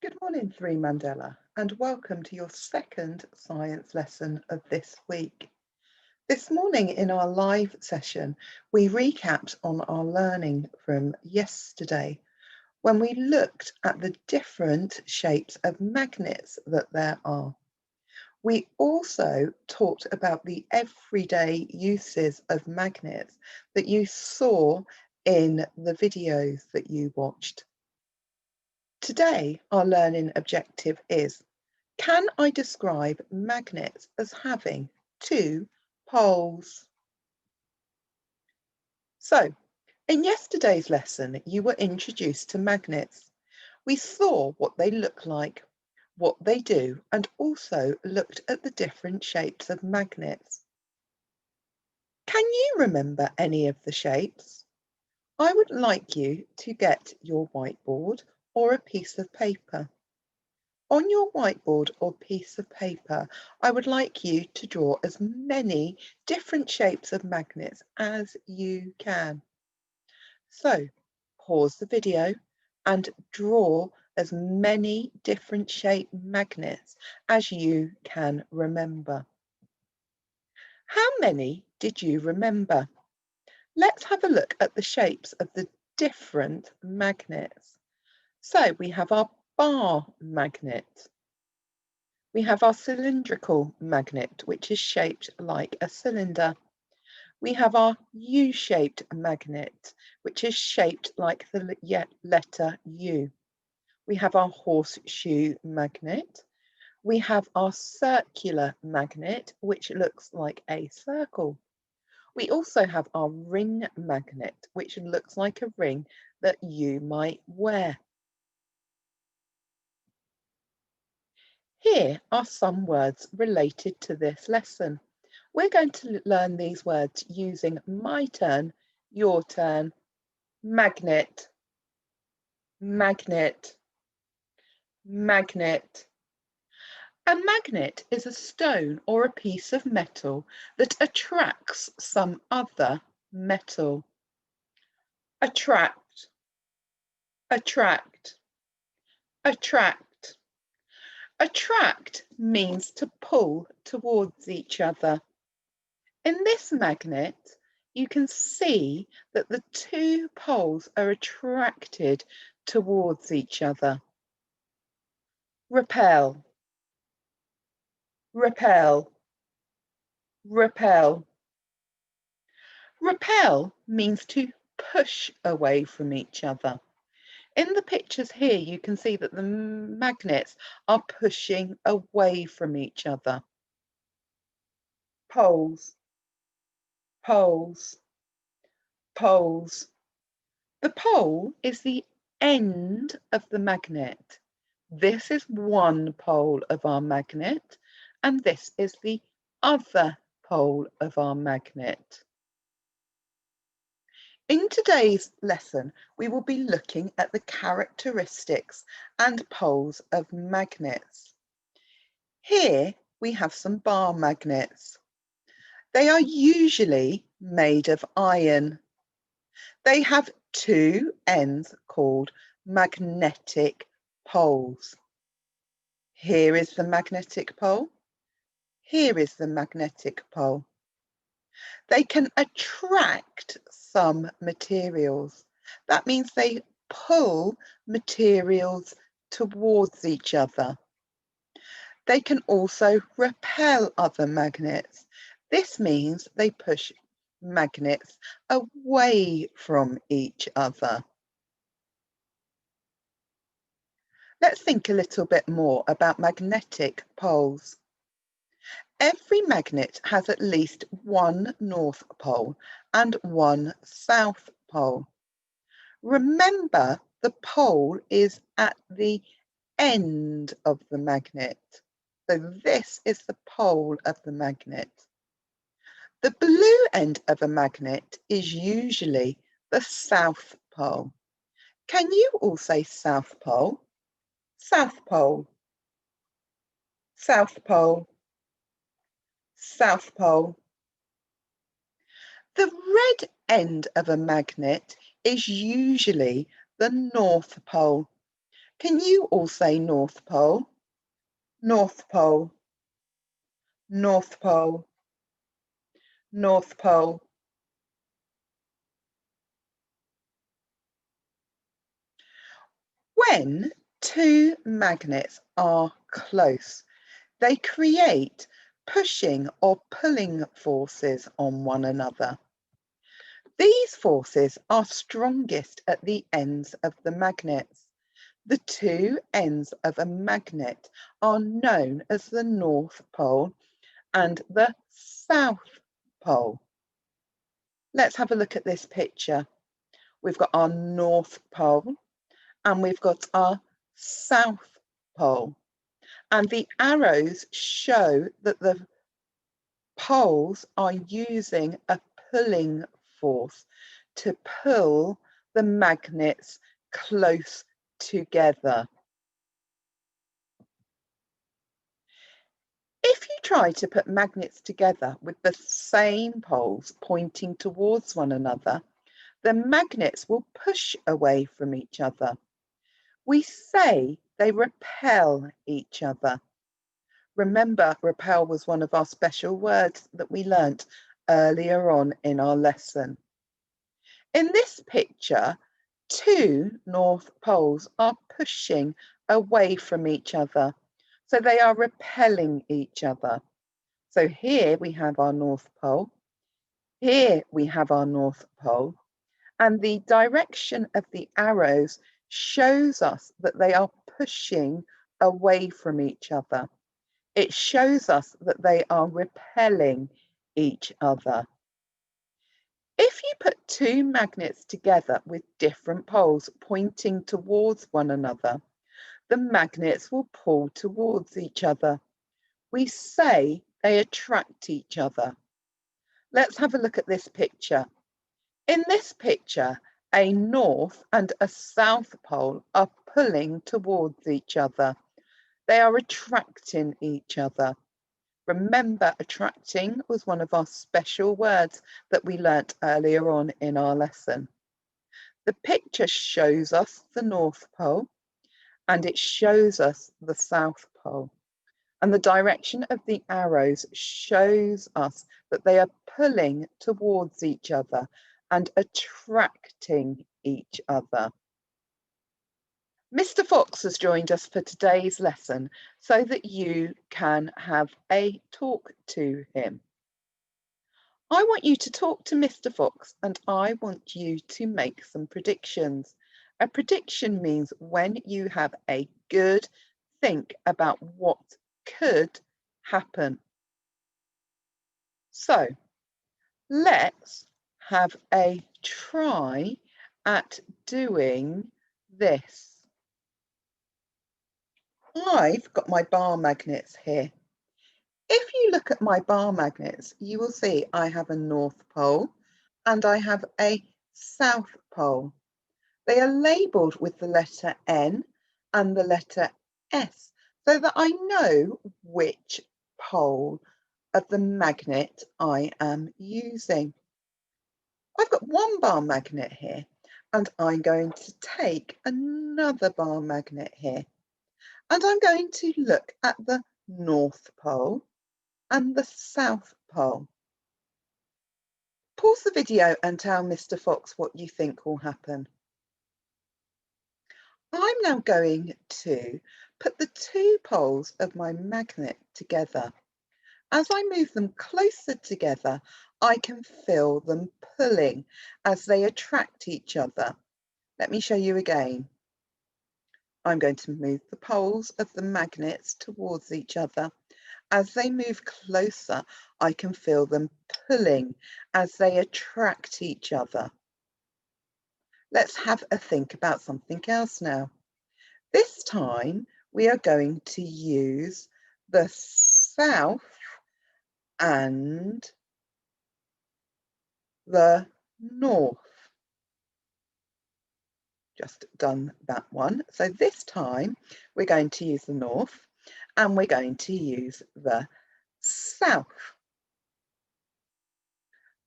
Good morning, Mandela, and welcome to your second science lesson of this week. This morning in our live session, we recapped on our learning from yesterday when we looked at the different shapes of magnets that there are. We also talked about the everyday uses of magnets that you saw in the videos that you watched. Today, our learning objective is: can I describe magnets as having two poles? So, in yesterday's lesson, you were introduced to magnets. We saw what they look like, what they do, and also looked at the different shapes of magnets. Can you remember any of the shapes? I would like you to get your whiteboard or a piece of paper. On your whiteboard or piece of paper, I would like you to draw as many different shapes of magnets as you can. So, pause the video and draw as many different shape magnets as you can remember. How many did you remember? Let's have a look at the shapes of the different magnets. So we have our bar magnet. We have our cylindrical magnet, which is shaped like a cylinder. We have our U-shaped magnet, which is shaped like the letter U. We have our horseshoe magnet. We have our circular magnet, which looks like a circle. We also have our ring magnet, which looks like a ring that you might wear. Here are some words related to this lesson. We're going to learn these words using my turn, your turn, magnet, magnet, magnet. A magnet is a stone or a piece of metal that attracts some other metal. Attract, attract, attract. Attract means to pull towards each other. In this magnet, you can see that the two poles are attracted towards each other. Repel, repel, repel. Repel means to push away from each other. In the pictures here, you can see that the magnets are pushing away from each other. Poles, poles, poles. The pole is the end of the magnet. This is one pole of our magnet, and this is the other pole of our magnet. In today's lesson, we will be looking at the characteristics and poles of magnets. Here we have some bar magnets. They are usually made of iron. They have two ends called magnetic poles. Here is the magnetic pole. Here is the magnetic pole. They can attract some materials. That means they pull materials towards each other. They can also repel other magnets. This means they push magnets away from each other. Let's think a little bit more about magnetic poles. Every magnet has at least one north pole and one south pole. Remember, the pole is at the end of the magnet. So this is the pole of the magnet. The blue end of a magnet is usually the south pole. Can you all say south pole? South pole, south pole, south pole. The red end of a magnet is usually the north pole. Can you all say North Pole? North Pole, North Pole, North Pole. When two magnets are close, they create pushing or pulling forces on one another. These forces are strongest at the ends of the magnets. The two ends of a magnet are known as the North Pole and the South Pole. Let's have a look at this picture. We've got our North Pole and we've got our South Pole. And the arrows show that the poles are using a pulling force to pull the magnets close together. If you try to put magnets together with the same poles pointing towards one another, the magnets will push away from each other. We say they repel each other. Remember, repel was one of our special words that we learnt earlier on in our lesson. In this picture, two North Poles are pushing away from each other. So they are repelling each other. So here we have our North Pole. Here we have our North Pole. And the direction of the arrows shows us that they are pushing away from each other. It shows us that they are repelling each other. If you put two magnets together with different poles pointing towards one another, the magnets will pull towards each other. We say they attract each other. Let's have a look at this picture. In this picture, a north and a south pole are pulling towards each other. They are attracting each other. Remember, attracting was one of our special words that we learnt earlier on in our lesson. The picture shows us the North Pole and it shows us the South Pole. And the direction of the arrows shows us that they are pulling towards each other and attracting each other. Mr. Fox has joined us for today's lesson so that you can have a talk to him. I want you to talk to Mr. Fox and I want you to make some predictions. A prediction means when you have a good think about what could happen. So let's have a try at doing this. I've got my bar magnets here. If you look at my bar magnets, you will see I have a North Pole and I have a South Pole. They are labelled with the letter N and the letter S so that I know which pole of the magnet I am using. I've got one bar magnet here and I'm going to take another bar magnet here and I'm going to look at the North Pole and the South Pole. Pause the video and tell Mr. Fox what you think will happen. I'm now going to put the two poles of my magnet together. As I move them closer together, I can feel them pulling as they attract each other. Let me show you again. I'm going to move the poles of the magnets towards each other. As they move closer, I can feel them pulling as they attract each other. Let's have a think about something else now. This time we are going to use the south and the north. Just done that one. So this time we're going to use the north and we're going to use the south.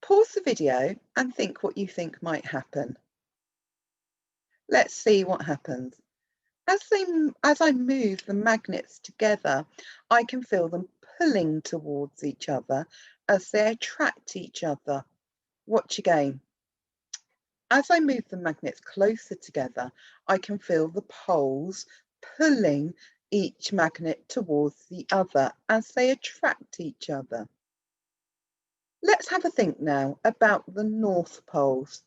Pause the video and think what you think might happen. Let's see what happens. As I move the magnets together, I can feel them pulling towards each other as they attract each other. Watch again. As I move the magnets closer together, I can feel the poles pulling each magnet towards the other as they attract each other. Let's have a think now about the North Poles.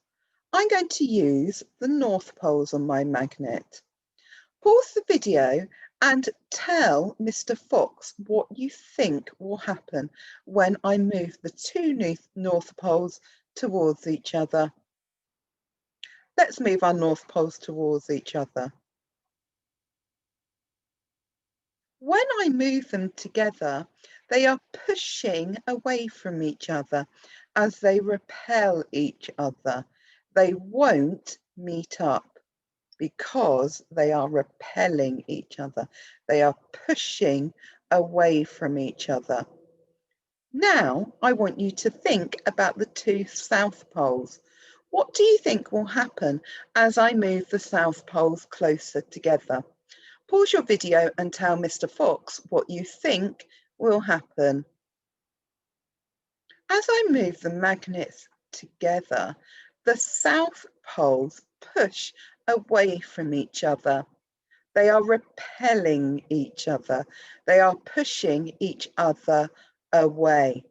I'm going to use the North Poles on my magnet. Pause the video and tell Mr. Fox what you think will happen when I move the two North Poles towards each other. Let's move our North Poles towards each other. When I move them together, they are pushing away from each other as they repel each other. They won't meet up because they are repelling each other. They are pushing away from each other. Now, I want you to think about the two South Poles. What do you think will happen as I move the South Poles closer together? Pause your video and tell Mr. Fox what you think will happen. As I move the magnets together, the South Poles push away from each other. They are repelling each other. They are pushing each other away.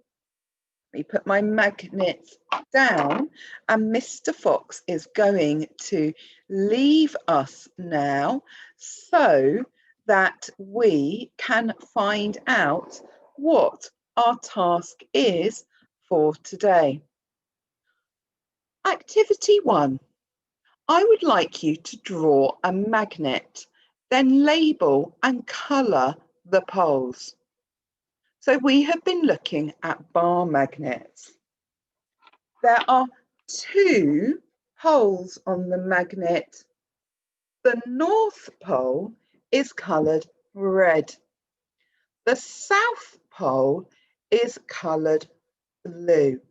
Let me put my magnets down, and Mr. Fox is going to leave us now so that we can find out what our task is for today. Activity 1. I would like you to draw a magnet, then label and colour the poles. So we have been looking at bar magnets. There are two poles on the magnet. The North Pole is coloured red. The South Pole is coloured blue.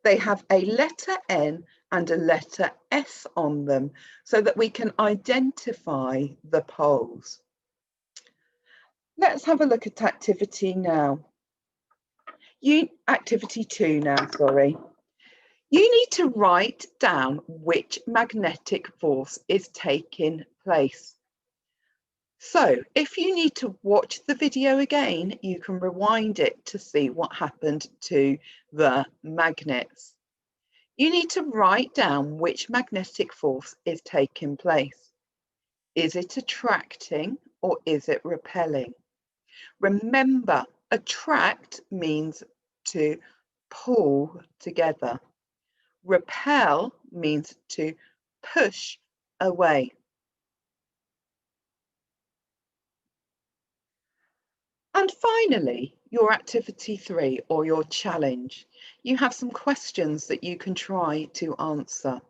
They have a letter N and a letter S on them so that we can identify the poles. Let's have a look at activity now. Activity 2 now, sorry. You need to write down which magnetic force is taking place. So if you need to watch the video again, you can rewind it to see what happened to the magnets. You need to write down which magnetic force is taking place. Is it attracting or is it repelling? Remember, attract means to pull together. Repel means to push away. And finally, your activity 3 or your challenge. You have some questions that you can try to answer.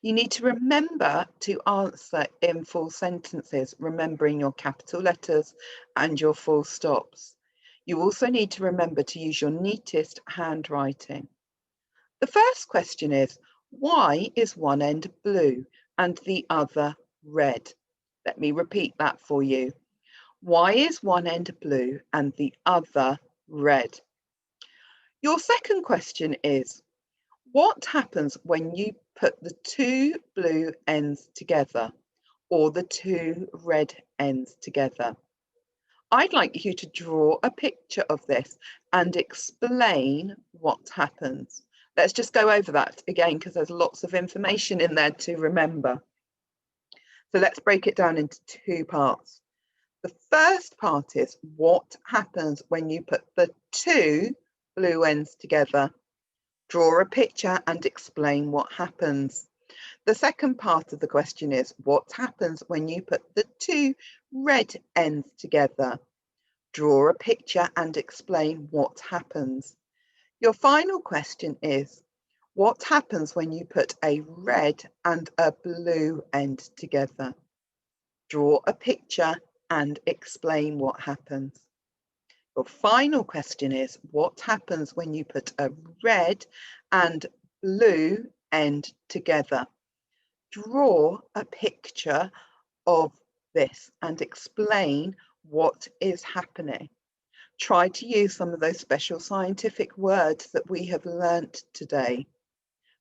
You need to remember to answer in full sentences, remembering your capital letters and your full stops. You also need to remember to use your neatest handwriting. The first question is, why is one end blue and the other red? Let me repeat that for you. Why is one end blue and the other red? Your second question is, what happens when you put the two blue ends together or the two red ends together? I'd like you to draw a picture of this and explain what happens. Let's just go over that again because there's lots of information in there to remember. So let's break it down into two parts. The first part is what happens when you put the two blue ends together. Draw a picture and explain what happens. The second part of the question is what happens when you put the two red ends together. Draw a picture and explain what happens. Your final question is what happens when you put a red and a blue end together. Draw a picture and explain what happens. Your final question is, what happens when you put a red and blue end together? Draw a picture of this and explain what is happening. Try to use some of those special scientific words that we have learnt today.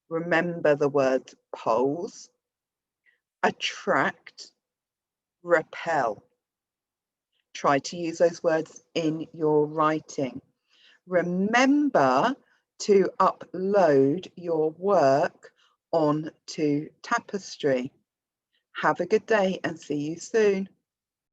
Remember the words pose, attract, repel. Try to use those words in your writing. Remember to upload your work onto Tapestry. Have a good day and see you soon.